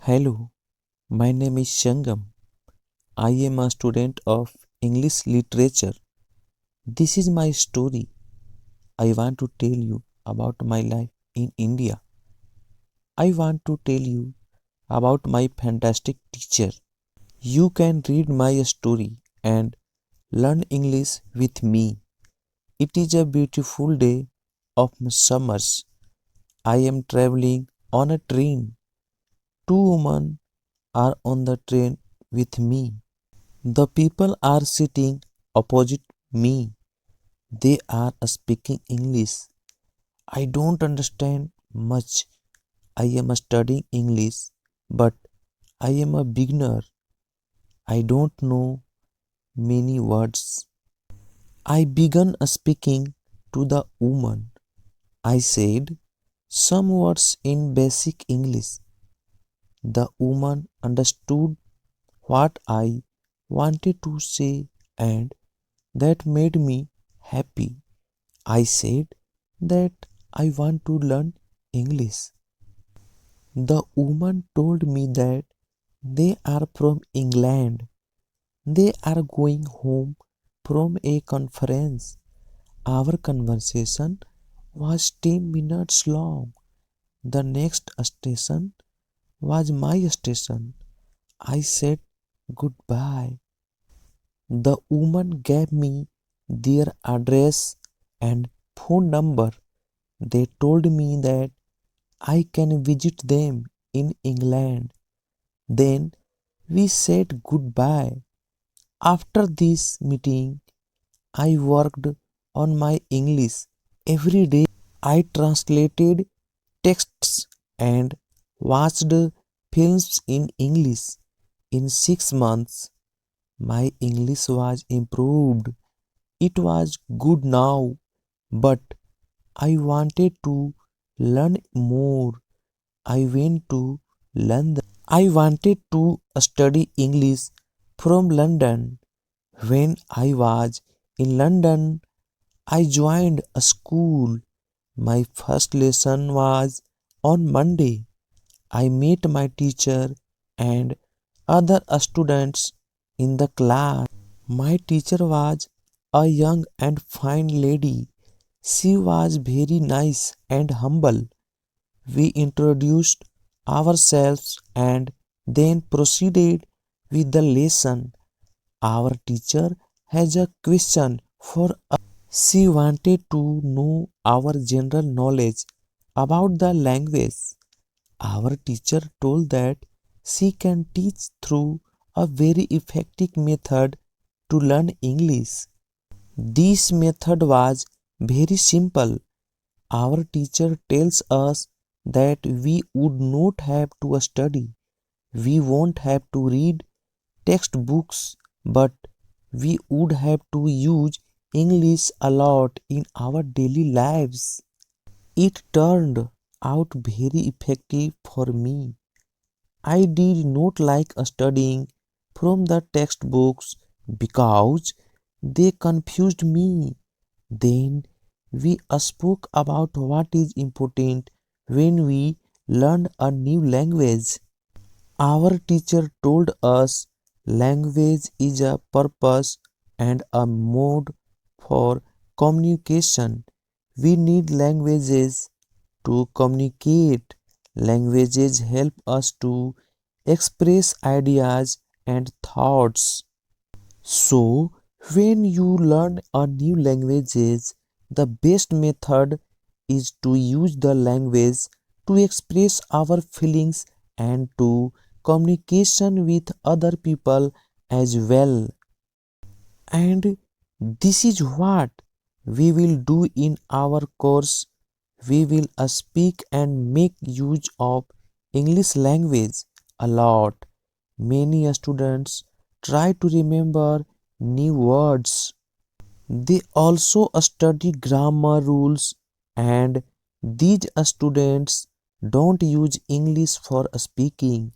Hello, my name is Shangam. I am a student of English literature. This is my story. I want to tell you about my life in India. I want to tell you about my fantastic teacher. You can read my story and learn English with me. It is a beautiful day of summers. I am traveling on a train. Two women are on the train with me. The people are sitting opposite me. They are speaking English. I don't understand much. I am studying English, but I am a beginner. I don't know many words. I began speaking to the woman. I said some words in basic English. The woman understood what I wanted to say, and that made me happy. I said that I want to learn English. The woman told me that they are from England. They are going home from a conference. Our conversation was 10 minutes long. The next station was my station. I said goodbye. The woman gave me their address and phone number. They told me that I can visit them in England. Then we said goodbye. After this meeting, I worked on my English every day. I translated texts and watched films in English. In 6 months, my English was improved. It was good now, but I wanted to learn more. I went to London. I wanted to study English from London. When I was in London, I joined a school. My first lesson was on Monday. I met my teacher and other students in the class. My teacher was a young and fine lady. She was very nice and humble. We introduced ourselves and then proceeded with the lesson. Our teacher has a question for us. She wanted to know our general knowledge about the language. Our teacher told that she can teach through a very effective method to learn English. This method was very simple. Our teacher tells us that we would not have to study. We won't have to read textbooks, but we would have to use English a lot in our daily lives. It turned out very effective for me. I did not like studying from the textbooks because they confused me. Then we spoke about what is important when we learn a new language. Our teacher told us language is a purpose and a mode for communication. We need languages to communicate. Languages help us to express ideas and thoughts. So, when you learn a new languages, the best method is to use the language to express our feelings and to communication with other people as well. And this is what we will do in our course. We will speak and make use of English language a lot. Many students try to remember new words. They also study grammar rules, and these students don't use English for speaking.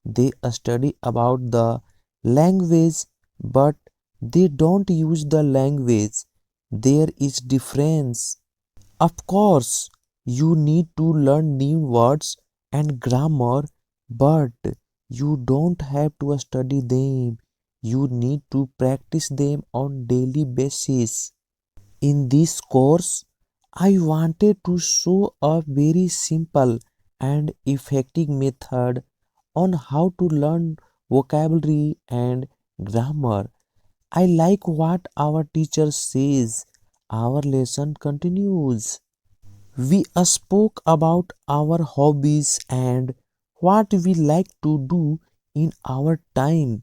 They study about the language, but they don't use the language. There is difference. Of course, you need to learn new words and grammar. But you don't have to study them. You need to practice them on daily basis. In this course, I wanted to show a very simple and effective method on how to learn vocabulary and grammar. I like what our teacher says. Our lesson continues. We spoke about our hobbies and what we like to do in our time.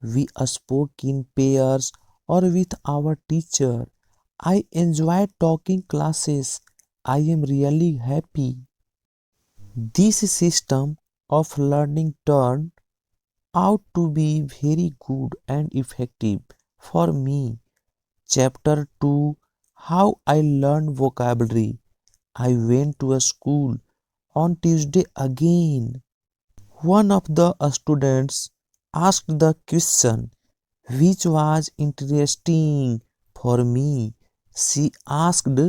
We spoke in pairs or with our teacher. I enjoy talking classes. I am really happy. This system of learning turned out to be very good and effective for me. Chapter 2, How I Learned Vocabulary. I went to a school on Tuesday again. One of the students asked the question, which was interesting for me. She asked,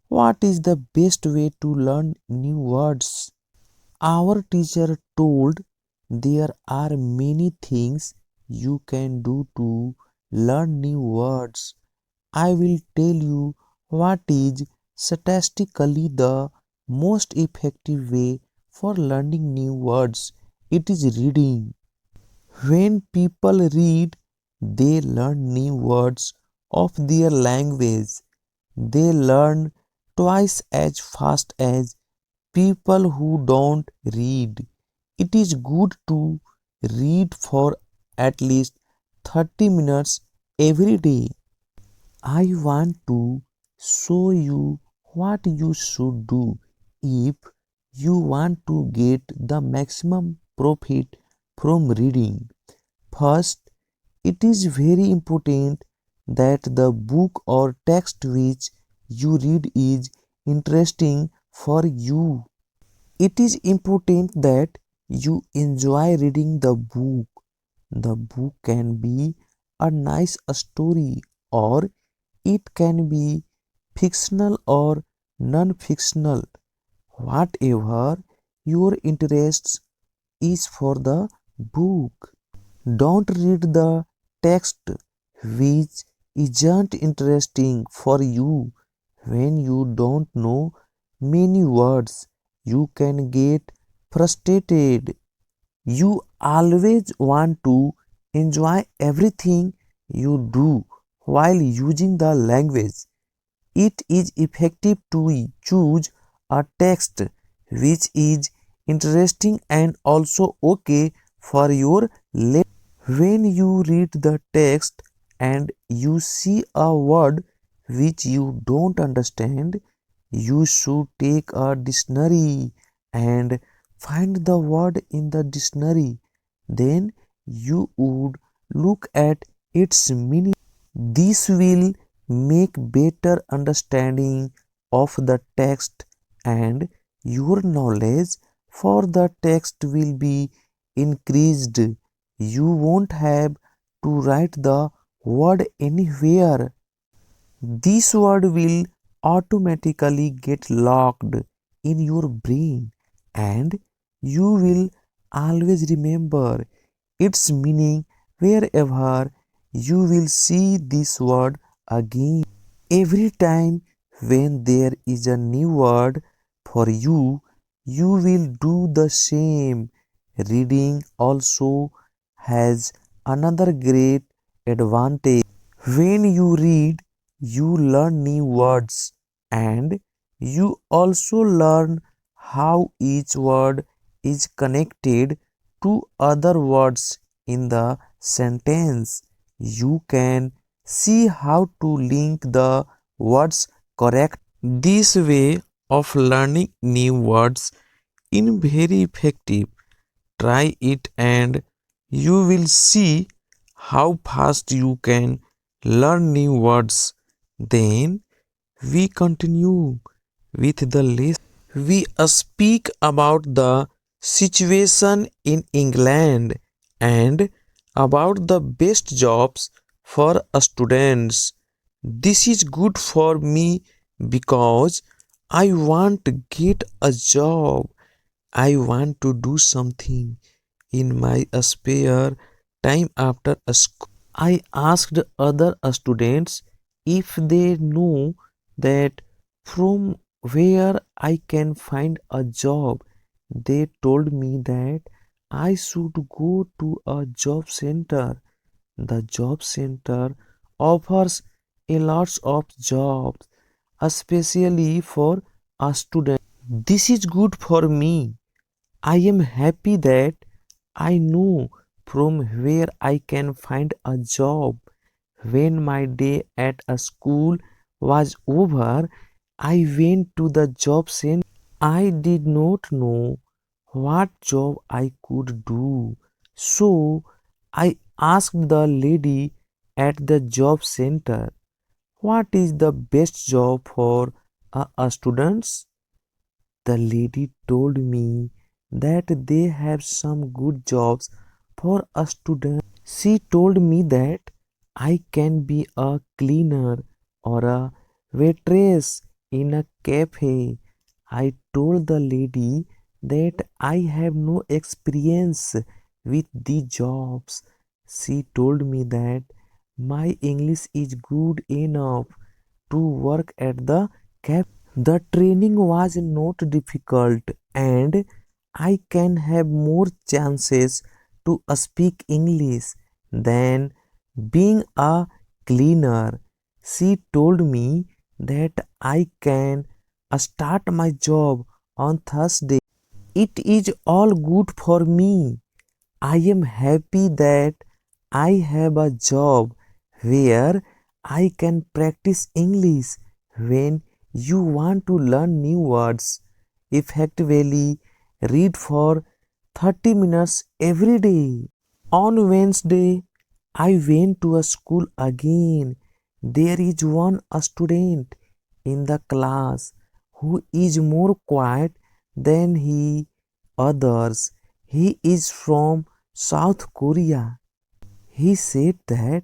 what is the best way to learn new words? Our teacher told, there are many things you can do to learn new words. I will tell you what is statistically the most effective way for learning new words. It is reading. When people read, they learn new words of their language. They learn twice as fast as people who don't read. It is good to read for at least 30 minutes every day. I want to show you what you should do if you want to get the maximum profit from reading. First, it is very important that the book or text which you read is interesting for you. It is important that you enjoy reading the book. The book can be a nice story or it can be fictional or non-fictional. Whatever your interests is for the book. Don't read the text which isn't interesting for you. When you don't know many words, you can get frustrated. You always want to enjoy everything you do while using the language. It is effective to choose a text which is interesting and also okay for your level. When you read the text and you see a word which you don't understand, you should take a dictionary and find the word in the dictionary. Then you would look at its meaning. This will make better understanding of the text and your knowledge for the text will be increased. You won't have to write the word anywhere. This word will automatically get locked in your brain and you will always remember its meaning wherever you will see this word again. Every time when there is a new word for you, you will do the same. Reading also has another great advantage. When you read, you learn new words and you also learn how each word is connected to other words in the sentence. You can see how to link the words correct. This way of learning new words is very effective. Try it and you will see how fast you can learn new words. Then we continue with the lesson. We speak about the situation in England and about the best jobs for students. This is good for me because I want to get a job. I want to do something in my spare time after school. I asked other students if they know that from where I can find a job. They told me that I should go to a job center. The job center offers a lot of jobs, especially for a student. This is good for me. I am happy that I know from where I can find a job. When my day at a school was over, I went to the job center. I did not know what job I could do. So I asked the lady at the job center, what is the best job for students? The lady told me that they have some good jobs for a student. She told me that I can be a cleaner or a waitress in a cafe. I told the lady that I have no experience with the jobs. She told me that my English is good enough to work at the cafe. The training was not difficult and I can have more chances to speak English than being a cleaner. She told me that I can start my job on Thursday. It is all good for me. I am happy that I have a job where I can practice English when you want to learn new words effectively. Read for 30 minutes every day. On Wednesday, I went to a school again. There is one student in the class who is more quiet than he others. He is from South Korea. He said that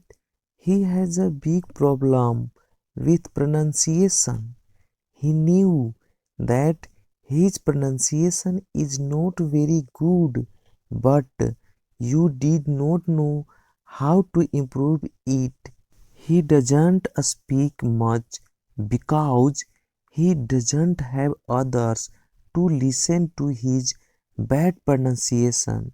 he has a big problem with pronunciation. He knew that his pronunciation is not very good, but you did not know how to improve it. He doesn't speak much because he doesn't have others to listen to his bad pronunciation.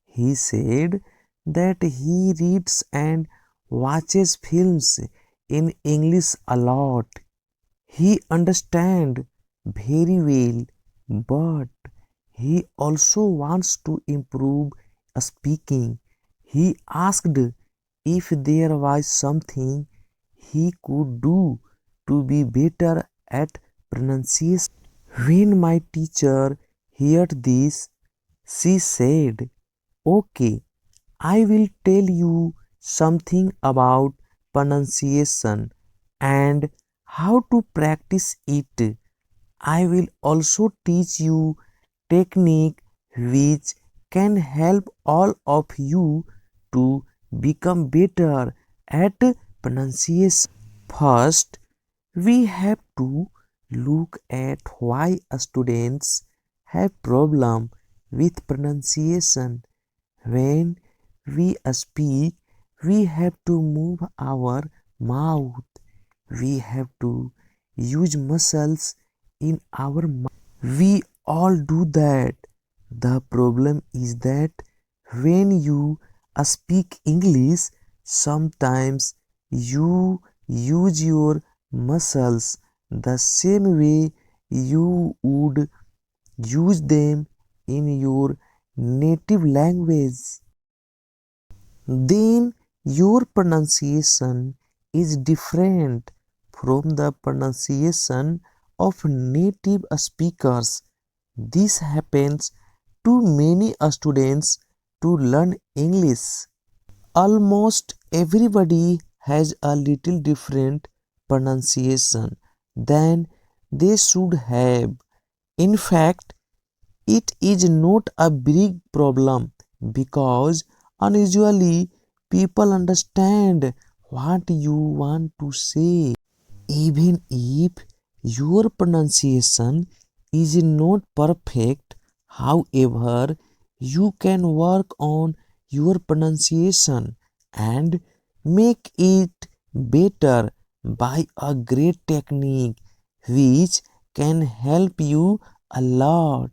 He said that he reads and watches films in English a lot. He understands very well, but he also wants to improve speaking. He asked if there was something he could do to be better at pronunciation. When my teacher heard this, she said, okay, I will tell you something about pronunciation and how to practice it. I will also teach you technique which can help all of you to become better at pronunciation. First, we have to look at why students have problem with pronunciation. When we speak, we have to move our mouth. We have to use muscles in our mouth. We all do that. The problem is that when you speak English, sometimes you use your muscles the same way you would use them in your native language. Then your pronunciation is different from the pronunciation of native speakers. This happens to many students to learn English. Almost everybody has a little different pronunciation than they should have. In fact, it is not a big problem because unusually people understand what you want to say. Even if your pronunciation is not perfect, However, you can work on your pronunciation and make it better by a great technique which can help you a lot.